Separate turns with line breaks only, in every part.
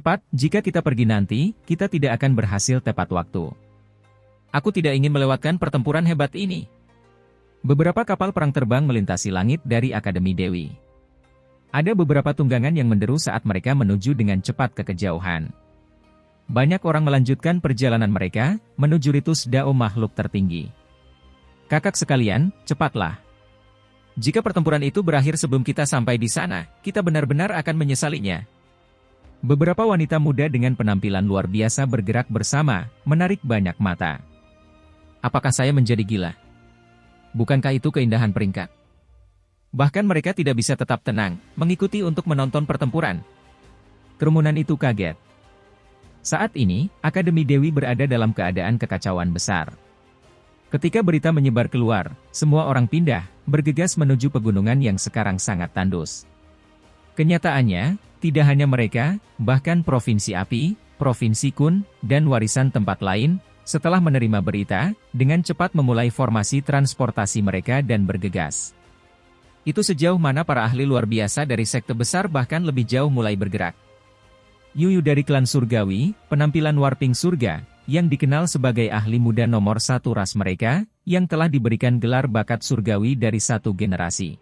Cepat, jika kita pergi nanti, kita tidak akan berhasil tepat waktu. Aku tidak ingin melewatkan pertempuran hebat ini. Beberapa kapal perang terbang melintasi langit dari Akademi Dewi. Ada beberapa tunggangan yang menderu saat mereka menuju dengan cepat ke kejauhan. Banyak orang melanjutkan perjalanan mereka, menuju Ritus Dao makhluk tertinggi. Kakak sekalian, cepatlah. Jika pertempuran itu berakhir sebelum kita sampai di sana, kita benar-benar akan menyesalinya. Beberapa wanita muda dengan penampilan luar biasa bergerak bersama, menarik banyak mata. Apakah saya menjadi gila? Bukankah itu keindahan peringkat? Bahkan mereka tidak bisa tetap tenang, mengikuti untuk menonton pertempuran. Kerumunan itu kaget. Saat ini, Akademi Dewi berada dalam keadaan kekacauan besar. Ketika berita menyebar keluar, semua orang pindah, bergegas menuju pegunungan yang sekarang sangat tandus. Kenyataannya, tidak hanya mereka, bahkan Provinsi Api, Provinsi Kun, dan warisan tempat lain, setelah menerima berita, dengan cepat memulai formasi transportasi mereka dan bergegas. Itu sejauh mana para ahli luar biasa dari sekte besar bahkan lebih jauh mulai bergerak. Yuyu dari klan Surgawi, penampilan warping surga, yang dikenal sebagai ahli muda nomor 1 ras mereka, yang telah diberikan gelar bakat surgawi dari satu generasi.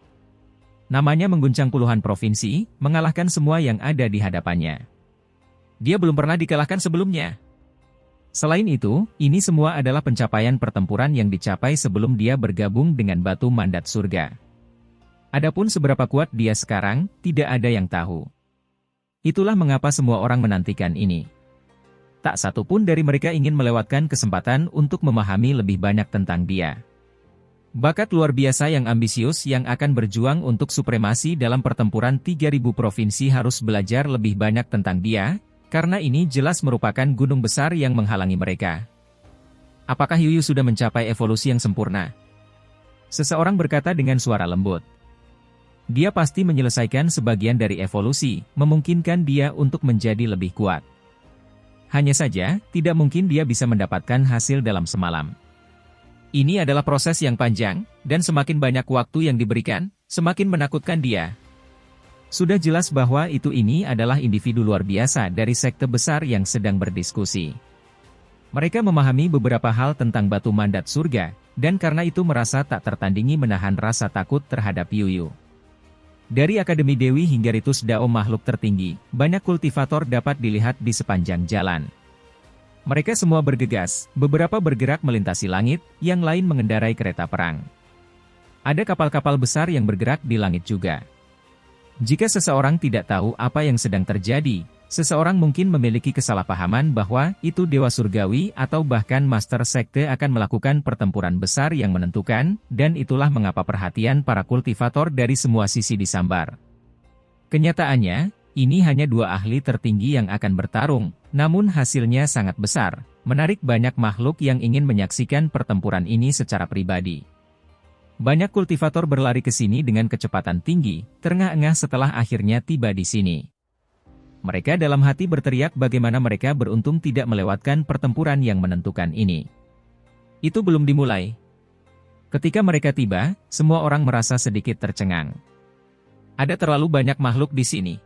Namanya mengguncang puluhan provinsi, mengalahkan semua yang ada di hadapannya. Dia belum pernah dikalahkan sebelumnya. Selain itu, ini semua adalah pencapaian pertempuran yang dicapai sebelum dia bergabung dengan Batu Mandat Surga. Adapun seberapa kuat dia sekarang, tidak ada yang tahu. Itulah mengapa semua orang menantikan ini. Tak satu pun dari mereka ingin melewatkan kesempatan untuk memahami lebih banyak tentang dia. Bakat luar biasa yang ambisius yang akan berjuang untuk supremasi dalam pertempuran 3000 provinsi harus belajar lebih banyak tentang dia, karena ini jelas merupakan gunung besar yang menghalangi mereka. Apakah Yuyu sudah mencapai evolusi yang sempurna? Seseorang berkata dengan suara lembut. Dia pasti menyelesaikan sebagian dari evolusi, memungkinkan dia untuk menjadi lebih kuat. Hanya saja, tidak mungkin dia bisa mendapatkan hasil dalam semalam. Ini adalah proses yang panjang, dan semakin banyak waktu yang diberikan, semakin menakutkan dia. Sudah jelas bahwa ini adalah individu luar biasa dari sekte besar yang sedang berdiskusi. Mereka memahami beberapa hal tentang Batu Mandat Surga, dan karena itu merasa tak tertandingi menahan rasa takut terhadap Yuyu. Dari Akademi Dewi hingga Ritus Dao makhluk tertinggi, banyak kultivator dapat dilihat di sepanjang jalan. Mereka semua bergegas, beberapa bergerak melintasi langit, yang lain mengendarai kereta perang. Ada kapal-kapal besar yang bergerak di langit juga. Jika seseorang tidak tahu apa yang sedang terjadi, seseorang mungkin memiliki kesalahpahaman bahwa itu Dewa Surgawi atau bahkan Master Sekte akan melakukan pertempuran besar yang menentukan, dan itulah mengapa perhatian para kultivator dari semua sisi disambar. Kenyataannya, ini hanya dua ahli tertinggi yang akan bertarung, namun hasilnya sangat besar, menarik banyak makhluk yang ingin menyaksikan pertempuran ini secara pribadi. Banyak kultivator berlari ke sini dengan kecepatan tinggi, terengah-engah setelah akhirnya tiba di sini. Mereka dalam hati berteriak bagaimana mereka beruntung tidak melewatkan pertempuran yang menentukan ini. Itu belum dimulai. Ketika mereka tiba, semua orang merasa sedikit tercengang. Ada terlalu banyak makhluk di sini.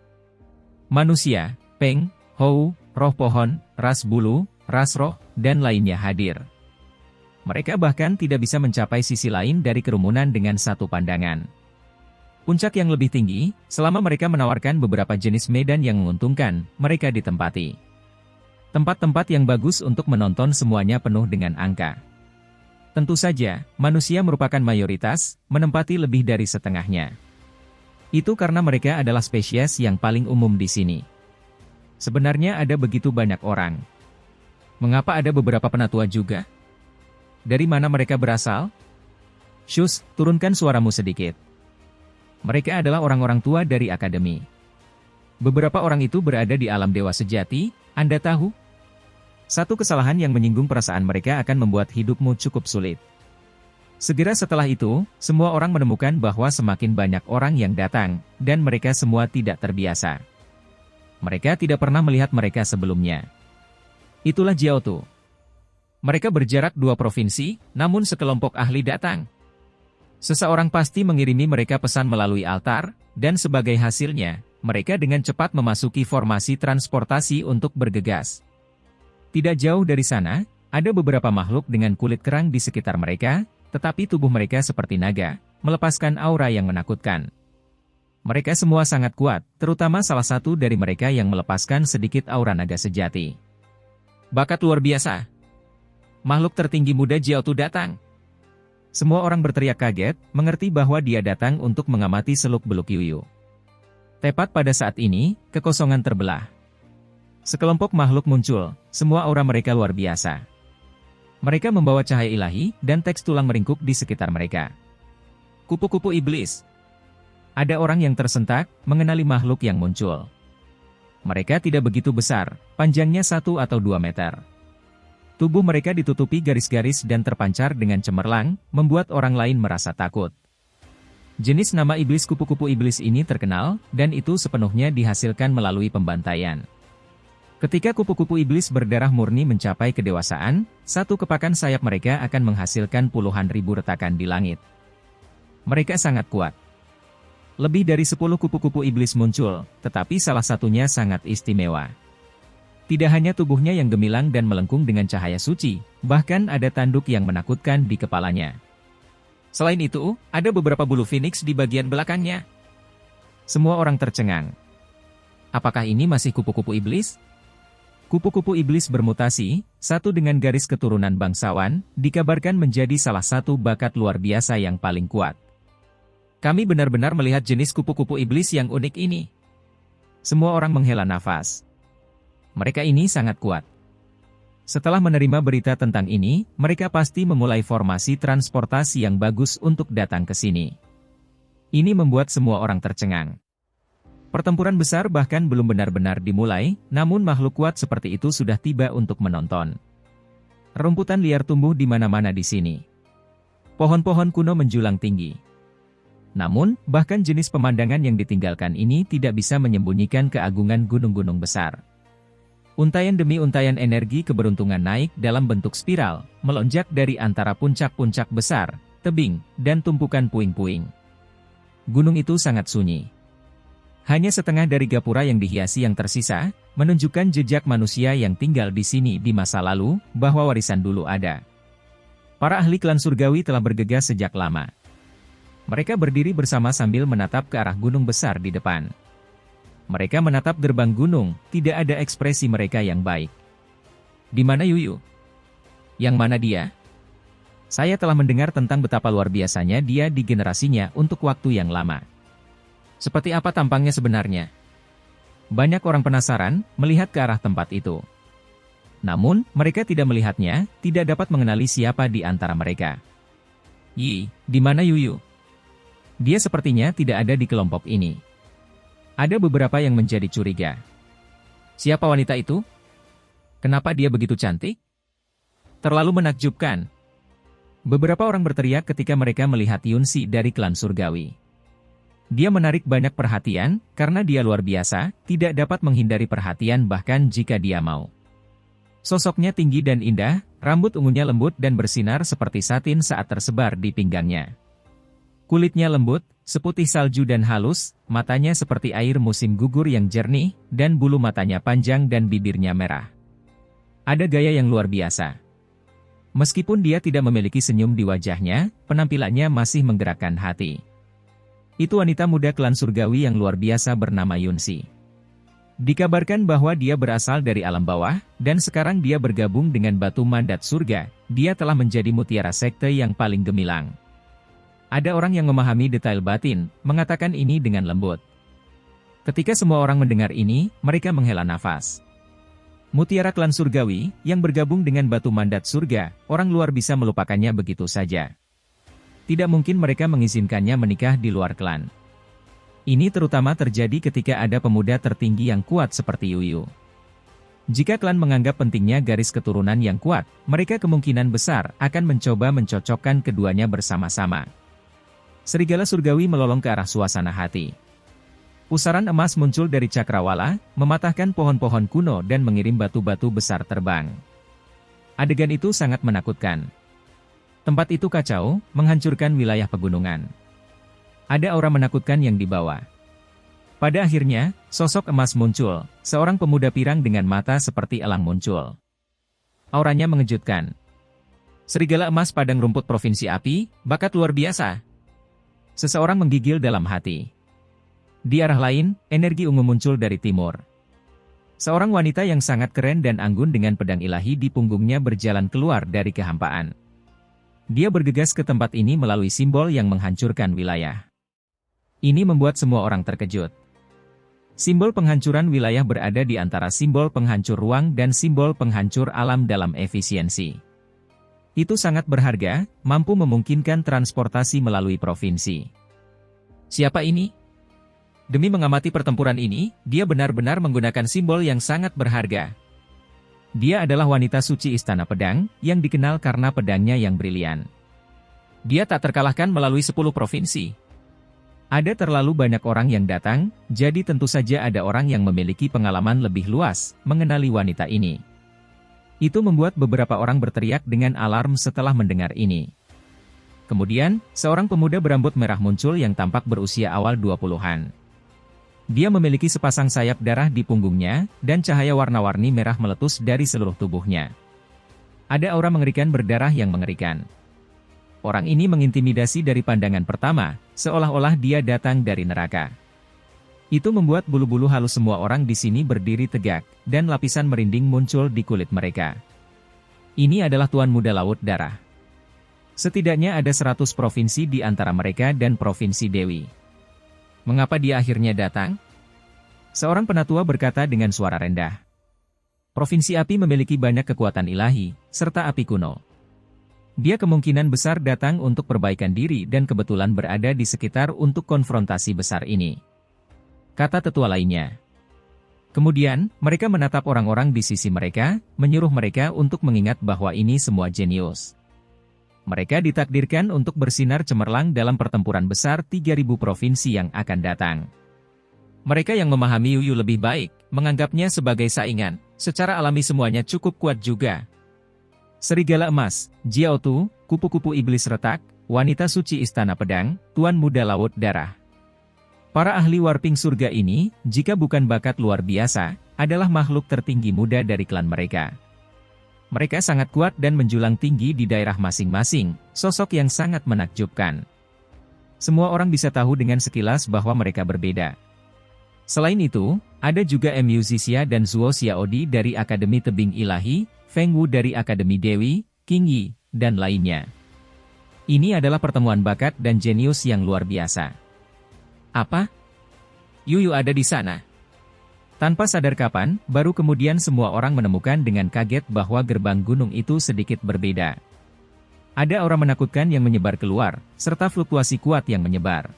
Manusia, peng, hou, roh pohon, ras bulu, ras roh, dan lainnya hadir. Mereka bahkan tidak bisa mencapai sisi lain dari kerumunan dengan satu pandangan. Puncak yang lebih tinggi, selama mereka menawarkan beberapa jenis medan yang menguntungkan, mereka ditempati. Tempat-tempat yang bagus untuk menonton semuanya penuh dengan angka. Tentu saja, manusia merupakan mayoritas, menempati lebih dari setengahnya. Itu karena mereka adalah spesies yang paling umum di sini. Sebenarnya ada begitu banyak orang. Mengapa ada beberapa penatua juga? Dari mana mereka berasal? Shus, turunkan suaramu sedikit. Mereka adalah orang-orang tua dari akademi. Beberapa orang itu berada di alam dewa sejati, Anda tahu? Satu kesalahan yang menyinggung perasaan mereka akan membuat hidupmu cukup sulit. Segera setelah itu, semua orang menemukan bahwa semakin banyak orang yang datang, dan mereka semua tidak terbiasa. Mereka tidak pernah melihat mereka sebelumnya. Itulah Jiaotu. Mereka berjarak 2 provinsi, namun sekelompok ahli datang. Seseorang pasti mengirimi mereka pesan melalui altar, dan sebagai hasilnya, Mereka dengan cepat memasuki formasi transportasi untuk bergegas. Tidak jauh dari sana, ada beberapa makhluk dengan kulit kerang di sekitar mereka, tetapi tubuh mereka seperti naga, melepaskan aura yang menakutkan. Mereka semua sangat kuat, terutama salah satu dari mereka yang melepaskan sedikit aura naga sejati. Bakat luar biasa. Makhluk tertinggi muda Jiao Tu datang. Semua orang berteriak kaget, mengerti bahwa dia datang untuk mengamati seluk-beluk Yuyu. Tepat pada saat ini, kekosongan terbelah. Sekelompok makhluk muncul, semua aura mereka luar biasa. Mereka membawa cahaya ilahi, dan teks tulang meringkuk di sekitar mereka. Kupu-kupu iblis. Ada orang yang tersentak, mengenali makhluk yang muncul. Mereka tidak begitu besar, panjangnya 1 atau 2 meter. Tubuh mereka ditutupi garis-garis dan terpancar dengan cemerlang, membuat orang lain merasa takut. Jenis nama iblis kupu-kupu iblis ini terkenal, dan itu sepenuhnya dihasilkan melalui pembantaian. Ketika kupu-kupu iblis berdarah murni mencapai kedewasaan, satu kepakan sayap mereka akan menghasilkan puluhan ribu retakan di langit. Mereka sangat kuat. Lebih dari 10 kupu-kupu iblis muncul, tetapi salah satunya sangat istimewa. Tidak hanya tubuhnya yang gemilang dan melengkung dengan cahaya suci, bahkan ada tanduk yang menakutkan di kepalanya. Selain itu, ada beberapa bulu phoenix di bagian belakangnya. Semua orang tercengang. Apakah ini masih kupu-kupu iblis? Kupu-kupu iblis bermutasi, satu dengan garis keturunan bangsawan, dikabarkan menjadi salah satu bakat luar biasa yang paling kuat. Kami benar-benar melihat jenis kupu-kupu iblis yang unik ini. Semua orang menghela nafas. Mereka ini sangat kuat. Setelah menerima berita tentang ini, mereka pasti memulai formasi transportasi yang bagus untuk datang ke sini. Ini membuat semua orang tercengang. Pertempuran besar bahkan belum benar-benar dimulai, namun makhluk kuat seperti itu sudah tiba untuk menonton. Rumputan liar tumbuh di mana-mana di sini. Pohon-pohon kuno menjulang tinggi. Namun, bahkan jenis pemandangan yang ditinggalkan ini tidak bisa menyembunyikan keagungan gunung-gunung besar. Untayan demi untayan energi keberuntungan naik dalam bentuk spiral, melonjak dari antara puncak-puncak besar, tebing, dan tumpukan puing-puing. Gunung itu sangat sunyi. Hanya setengah dari gapura yang dihiasi yang tersisa, menunjukkan jejak manusia yang tinggal di sini di masa lalu, bahwa warisan dulu ada. Para ahli klan surgawi telah bergegas sejak lama. Mereka berdiri bersama sambil menatap ke arah gunung besar di depan. Mereka menatap gerbang gunung, tidak ada ekspresi mereka yang baik. Di mana Yuyu? Yang mana dia? Saya telah mendengar tentang betapa luar biasanya dia di generasinya untuk waktu yang lama. Seperti apa tampangnya sebenarnya? Banyak orang penasaran, melihat ke arah tempat itu. Namun, mereka tidak melihatnya, tidak dapat mengenali siapa di antara mereka. Yi, di mana Yuyu? Dia sepertinya tidak ada di kelompok ini. Ada beberapa yang menjadi curiga. Siapa wanita itu? Kenapa dia begitu cantik? Terlalu menakjubkan. Beberapa orang berteriak ketika mereka melihat Yunsi dari klan surgawi. Dia menarik banyak perhatian, karena dia luar biasa, tidak dapat menghindari perhatian bahkan jika dia mau. Sosoknya tinggi dan indah, rambut ungunya lembut dan bersinar seperti satin saat tersebar di pinggangnya. Kulitnya lembut, seputih salju dan halus, matanya seperti air musim gugur yang jernih, dan bulu matanya panjang dan bibirnya merah. Ada gaya yang luar biasa. Meskipun dia tidak memiliki senyum di wajahnya, penampilannya masih menggerakkan hati. Itu wanita muda klan surgawi yang luar biasa bernama Yunsi. Dikabarkan bahwa dia berasal dari alam bawah, dan sekarang dia bergabung dengan batu mandat surga. Dia telah menjadi mutiara sekte yang paling gemilang. Ada orang yang memahami detail batin, mengatakan ini dengan lembut. Ketika semua orang mendengar ini, mereka menghela nafas. Mutiara klan surgawi, yang bergabung dengan batu mandat surga, orang luar bisa melupakannya begitu saja. Tidak mungkin mereka mengizinkannya menikah di luar klan. Ini terutama terjadi ketika ada pemuda tertinggi yang kuat seperti Yuyu. Jika klan menganggap pentingnya garis keturunan yang kuat, mereka kemungkinan besar akan mencoba mencocokkan keduanya bersama-sama. Serigala surgawi melolong ke arah suasana hati. Pusaran emas muncul dari cakrawala, mematahkan pohon-pohon kuno dan mengirim batu-batu besar terbang. Adegan itu sangat menakutkan. Tempat itu kacau, menghancurkan wilayah pegunungan. Ada aura menakutkan yang dibawa. Pada akhirnya, sosok emas muncul, seorang pemuda pirang dengan mata seperti elang muncul. Auranya mengejutkan. Serigala emas padang rumput provinsi api, bakat luar biasa. Seseorang menggigil dalam hati. Di arah lain, energi ungu muncul dari timur. Seorang wanita yang sangat keren dan anggun dengan pedang ilahi di punggungnya berjalan keluar dari kehampaan. Dia bergegas ke tempat ini melalui simbol yang menghancurkan wilayah. Ini membuat semua orang terkejut. Simbol penghancuran wilayah berada di antara simbol penghancur ruang dan simbol penghancur alam dalam efisiensi. Itu sangat berharga, mampu memungkinkan transportasi melalui provinsi. Siapa ini? Demi mengamati pertempuran ini, dia benar-benar menggunakan simbol yang sangat berharga. Dia adalah wanita suci Istana Pedang, yang dikenal karena pedangnya yang brilian. Dia tak terkalahkan melalui 10 provinsi. Ada terlalu banyak orang yang datang, jadi tentu saja ada orang yang memiliki pengalaman lebih luas mengenali wanita ini. Itu membuat beberapa orang berteriak dengan alarm setelah mendengar ini. Kemudian, seorang pemuda berambut merah muncul yang tampak berusia awal 20-an. Dia memiliki sepasang sayap darah di punggungnya, dan cahaya warna-warni merah meletus dari seluruh tubuhnya. Ada aura mengerikan berdarah yang mengerikan. Orang ini mengintimidasi dari pandangan pertama, seolah-olah dia datang dari neraka. Itu membuat bulu-bulu halus semua orang di sini berdiri tegak, dan lapisan merinding muncul di kulit mereka. Ini adalah Tuan Muda Laut Darah. Setidaknya ada 100 provinsi di antara mereka dan Provinsi Dewi. Mengapa dia akhirnya datang? Seorang penatua berkata dengan suara rendah. Provinsi api memiliki banyak kekuatan ilahi, serta api kuno. Dia kemungkinan besar datang untuk perbaikan diri dan kebetulan berada di sekitar untuk konfrontasi besar ini. Kata tetua lainnya. Kemudian, mereka menatap orang-orang di sisi mereka, menyuruh mereka untuk mengingat bahwa ini semua jenius. Mereka ditakdirkan untuk bersinar cemerlang dalam pertempuran besar 3.000 provinsi yang akan datang. Mereka yang memahami Yuyu lebih baik, menganggapnya sebagai saingan, secara alami semuanya cukup kuat juga. Serigala Emas, Jiaotu, kupu-kupu iblis retak, wanita suci Istana Pedang, Tuan Muda Laut Darah. Para ahli warping surga ini, jika bukan bakat luar biasa, adalah makhluk tertinggi muda dari klan mereka. Mereka sangat kuat dan menjulang tinggi di daerah masing-masing, sosok yang sangat menakjubkan. Semua orang bisa tahu dengan sekilas bahwa mereka berbeda. Selain itu, ada juga Mu Zixia dan Zuo Xiaodi dari Akademi Tebing Ilahi, Feng Wu dari Akademi Dewi, Qing Yi, dan lainnya. Ini adalah pertemuan bakat dan jenius yang luar biasa. Apa? Yuyu ada di sana. Tanpa sadar kapan, baru kemudian semua orang menemukan dengan kaget bahwa gerbang gunung itu sedikit berbeda. Ada aura menakutkan yang menyebar keluar, serta fluktuasi kuat yang menyebar.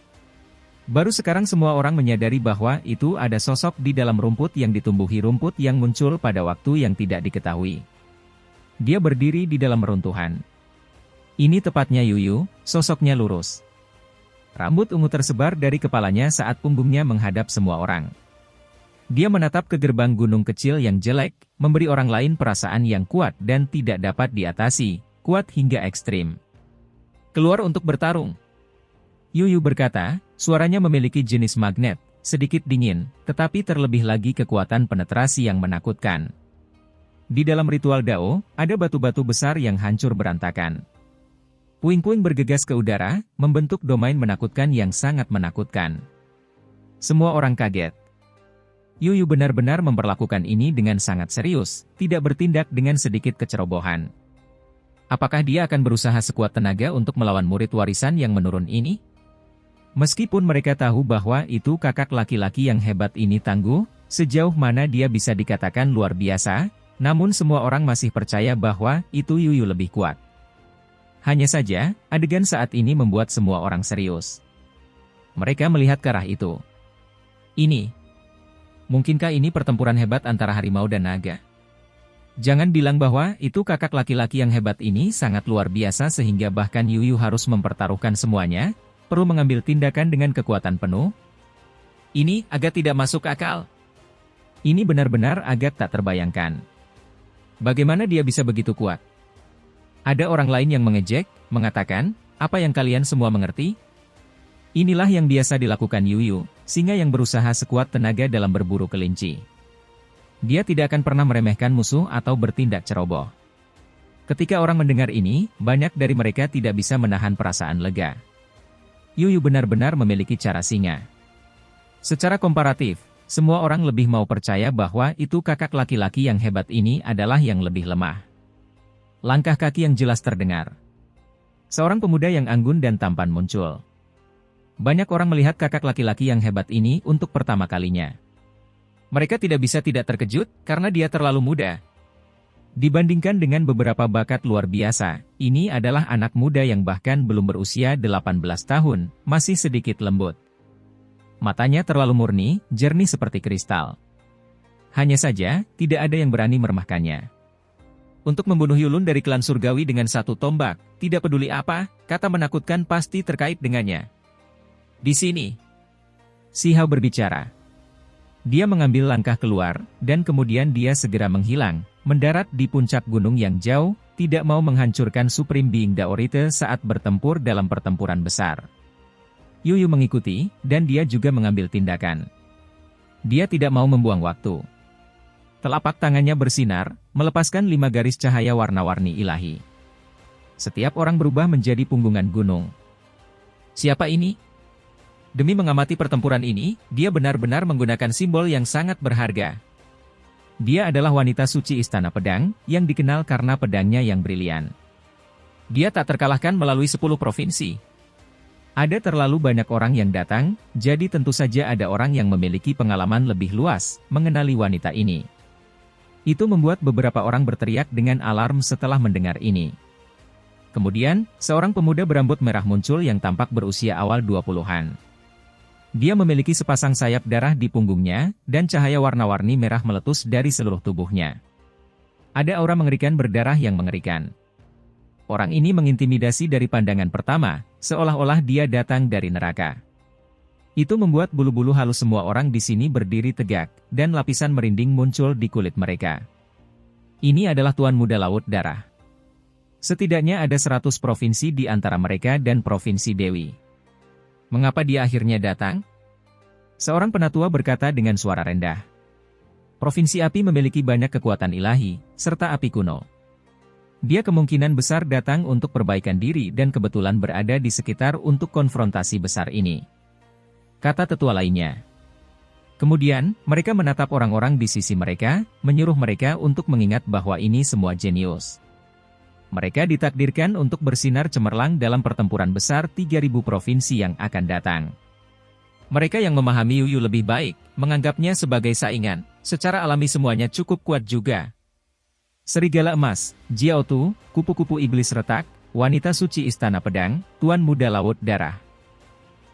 Baru sekarang semua orang menyadari bahwa itu ada sosok di dalam rumput yang ditumbuhi rumput yang muncul pada waktu yang tidak diketahui. Dia berdiri di dalam runtuhan. Ini tepatnya Yuyu, sosoknya lurus. Rambut ungu tersebar dari kepalanya saat punggungnya menghadap semua orang. Dia menatap ke gerbang gunung kecil yang jelek, memberi orang lain perasaan yang kuat dan tidak dapat diatasi, kuat hingga ekstrim. Keluar untuk bertarung. Yuyu berkata, suaranya memiliki jenis magnet, sedikit dingin, tetapi terlebih lagi kekuatan penetrasi yang menakutkan. Di dalam ritual Dao, ada batu-batu besar yang hancur berantakan. Puing-puing bergegas ke udara, membentuk domain menakutkan yang sangat menakutkan. Semua orang kaget. Yuyu benar-benar memperlakukan ini dengan sangat serius, tidak bertindak dengan sedikit kecerobohan. Apakah dia akan berusaha sekuat tenaga untuk melawan murid warisan yang menurun ini? Meskipun mereka tahu bahwa itu kakak laki-laki yang hebat ini tangguh, sejauh mana dia bisa dikatakan luar biasa, namun semua orang masih percaya bahwa itu Yuyu lebih kuat. Hanya saja, adegan saat ini membuat semua orang serius. Mereka melihat ke arah itu. Mungkinkah ini pertempuran hebat antara harimau dan naga? Jangan bilang bahwa itu kakak laki-laki yang hebat ini sangat luar biasa sehingga bahkan Yuyu harus mempertaruhkan semuanya, perlu mengambil tindakan dengan kekuatan penuh. Ini agak tidak masuk akal. Ini benar-benar agak tak terbayangkan. Bagaimana dia bisa begitu kuat? Ada orang lain yang mengejek, mengatakan, apa yang kalian semua mengerti? Inilah yang biasa dilakukan Yuyu, singa yang berusaha sekuat tenaga dalam berburu kelinci. Dia tidak akan pernah meremehkan musuh atau bertindak ceroboh. Ketika orang mendengar ini, banyak dari mereka tidak bisa menahan perasaan lega. Yuyu benar-benar memiliki cara singa. Secara komparatif, semua orang lebih mau percaya bahwa itu kakak laki-laki yang hebat ini adalah yang lebih lemah. Langkah kaki yang jelas terdengar. Seorang pemuda yang anggun dan tampan muncul. Banyak orang melihat kakak laki-laki yang hebat ini untuk pertama kalinya. Mereka tidak bisa tidak terkejut karena dia terlalu muda. Dibandingkan dengan beberapa bakat luar biasa, ini adalah anak muda yang bahkan belum berusia 18 tahun, masih sedikit lembut. Matanya terlalu murni, jernih seperti kristal. Hanya saja, tidak ada yang berani meremehkannya. Untuk membunuh Yulun dari klan surgawi dengan satu tombak, tidak peduli apa, kata menakutkan pasti terkait dengannya. Di sini, Si Hao berbicara. Dia mengambil langkah keluar, dan kemudian dia segera menghilang, mendarat di puncak gunung yang jauh, tidak mau menghancurkan Supreme Being Daorite saat bertempur dalam pertempuran besar. Yuyu mengikuti, dan dia juga mengambil tindakan. Dia tidak mau membuang waktu. Telapak tangannya bersinar, melepaskan 5 garis cahaya warna-warni ilahi. Setiap orang berubah menjadi punggungan gunung. Siapa ini? Demi mengamati pertempuran ini, dia benar-benar menggunakan simbol yang sangat berharga. Dia adalah wanita suci Istana Pedang, yang dikenal karena pedangnya yang brilian. Dia tak terkalahkan melalui 10 provinsi. Ada terlalu banyak orang yang datang, jadi tentu saja ada orang yang memiliki pengalaman lebih luas, mengenali wanita ini. Itu membuat beberapa orang berteriak dengan alarm setelah mendengar ini. Kemudian, seorang pemuda berambut merah muncul yang tampak berusia awal 20-an. Dia memiliki sepasang sayap darah di punggungnya, dan cahaya warna-warni merah meletus dari seluruh tubuhnya. Ada aura mengerikan berdarah yang mengerikan. Orang ini mengintimidasi dari pandangan pertama, seolah-olah dia datang dari neraka. Itu membuat bulu-bulu halus semua orang di sini berdiri tegak, dan lapisan merinding muncul di kulit mereka. Ini adalah Tuan Muda Laut Darah. Setidaknya ada 100 provinsi di antara mereka dan Provinsi Dewi. Mengapa dia akhirnya datang? Seorang penatua berkata dengan suara rendah. Provinsi api memiliki banyak kekuatan ilahi, serta api kuno. Dia kemungkinan besar datang untuk perbaikan diri dan kebetulan berada di sekitar untuk konfrontasi besar ini. Kata tetua lainnya. Kemudian, mereka menatap orang-orang di sisi mereka, menyuruh mereka untuk mengingat bahwa ini semua jenius. Mereka ditakdirkan untuk bersinar cemerlang dalam pertempuran besar 3.000 provinsi yang akan datang. Mereka yang memahami Yuyu lebih baik, menganggapnya sebagai saingan, secara alami semuanya cukup kuat juga. Serigala Emas, Jiao Tu, kupu-kupu iblis retak, wanita suci Istana Pedang, Tuan Muda Laut Darah.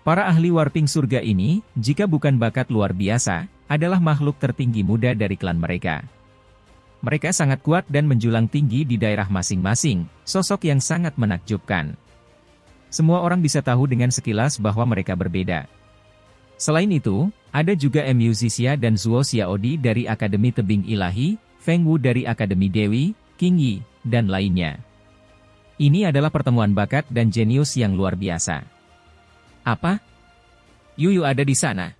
Para ahli warping surga ini, jika bukan bakat luar biasa, adalah makhluk tertinggi muda dari klan mereka. Mereka sangat kuat dan menjulang tinggi di daerah masing-masing, sosok yang sangat menakjubkan. Semua orang bisa tahu dengan sekilas bahwa mereka berbeda. Selain itu, ada juga Mu Zixia dan Zuo Xiaodi dari Akademi Tebing Ilahi, Feng Wu dari Akademi Dewi, Qing Yi, dan lainnya. Ini adalah pertemuan bakat dan jenius yang luar biasa. Apa? Yuyu ada di sana.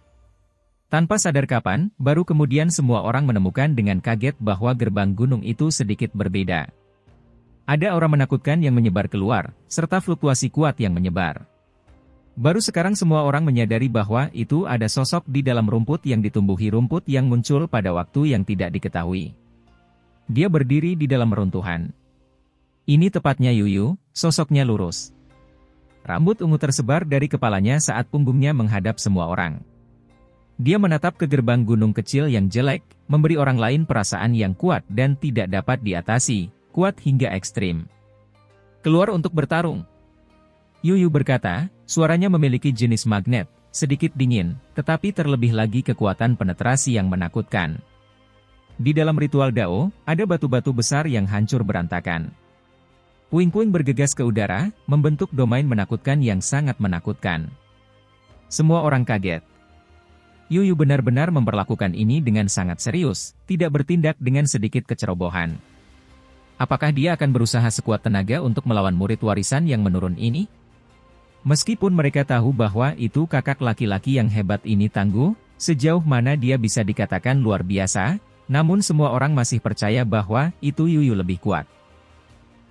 Tanpa sadar kapan, baru kemudian semua orang menemukan dengan kaget bahwa gerbang gunung itu sedikit berbeda. Ada aura menakutkan yang menyebar keluar, serta fluktuasi kuat yang menyebar. Baru sekarang semua orang menyadari bahwa itu ada sosok di dalam rumput yang ditumbuhi rumput yang muncul pada waktu yang tidak diketahui. Dia berdiri di dalam reruntuhan. Ini tepatnya Yuyu, sosoknya lurus. Rambut ungu tersebar dari kepalanya saat punggungnya menghadap semua orang. Dia menatap ke gerbang gunung kecil yang jelek, memberi orang lain perasaan yang kuat dan tidak dapat diatasi, kuat hingga ekstrim. Keluar untuk bertarung. Yuyu berkata, suaranya memiliki jenis magnet, sedikit dingin, tetapi terlebih lagi kekuatan penetrasi yang menakutkan. Di dalam ritual Dao, ada batu-batu besar yang hancur berantakan. Puing-puing bergegas ke udara, membentuk domain menakutkan yang sangat menakutkan. Semua orang kaget. Yuyu benar-benar memperlakukan ini dengan sangat serius, tidak bertindak dengan sedikit kecerobohan. Apakah dia akan berusaha sekuat tenaga untuk melawan murid warisan yang menurun ini? Meskipun mereka tahu bahwa itu kakak laki-laki yang hebat ini tangguh, sejauh mana dia bisa dikatakan luar biasa, namun semua orang masih percaya bahwa itu Yuyu lebih kuat.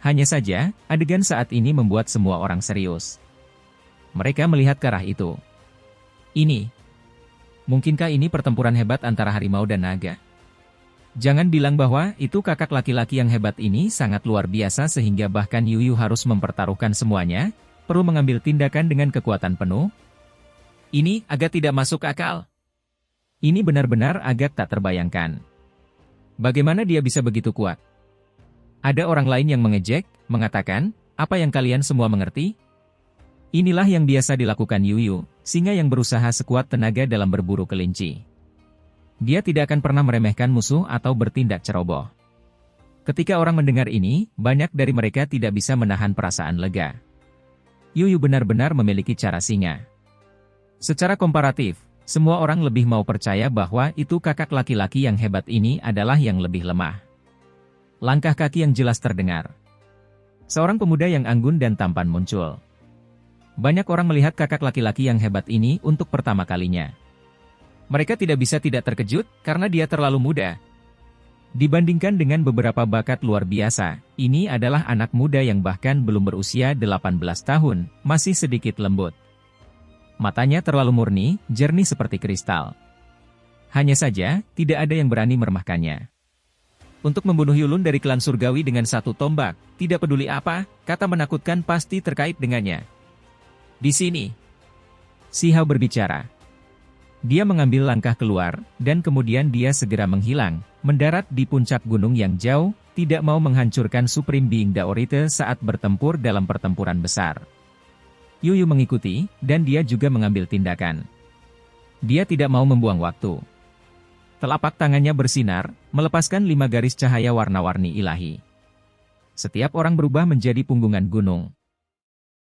Hanya saja, adegan saat ini membuat semua orang serius. Mereka melihat ke arah itu. Mungkinkah ini pertempuran hebat antara harimau dan naga? Jangan bilang bahwa itu kakak laki-laki yang hebat ini sangat luar biasa sehingga bahkan Yuyu harus mempertaruhkan semuanya, perlu mengambil tindakan dengan kekuatan penuh. Ini agak tidak masuk akal. Ini benar-benar agak tak terbayangkan. Bagaimana dia bisa begitu kuat? Ada orang lain yang mengejek, mengatakan, apa yang kalian semua mengerti? Inilah yang biasa dilakukan Yuyu, singa yang berusaha sekuat tenaga dalam berburu kelinci. Dia tidak akan pernah meremehkan musuh atau bertindak ceroboh. Ketika orang mendengar ini, banyak dari mereka tidak bisa menahan perasaan lega. Yuyu benar-benar memiliki cara singa. Secara komparatif, semua orang lebih mau percaya bahwa itu kakak laki-laki yang hebat ini adalah yang lebih lemah. Langkah kaki yang jelas terdengar. Seorang pemuda yang anggun dan tampan muncul. Banyak orang melihat kakak laki-laki yang hebat ini untuk pertama kalinya. Mereka tidak bisa tidak terkejut karena dia terlalu muda. Dibandingkan dengan beberapa bakat luar biasa, ini adalah anak muda yang bahkan belum berusia 18 tahun, masih sedikit lembut. Matanya terlalu murni, jernih seperti kristal. Hanya saja, tidak ada yang berani meremehkannya. Untuk membunuh Yulun dari klan surgawi dengan satu tombak, tidak peduli apa, kata menakutkan pasti terkait dengannya. Di sini, Si Hao berbicara. Dia mengambil langkah keluar, dan kemudian dia segera menghilang, mendarat di puncak gunung yang jauh, tidak mau menghancurkan Supreme Being Daorite saat bertempur dalam pertempuran besar. Yuyu mengikuti, dan dia juga mengambil tindakan. Dia tidak mau membuang waktu. Telapak tangannya bersinar, melepaskan 5 garis cahaya warna-warni ilahi. Setiap orang berubah menjadi punggungan gunung.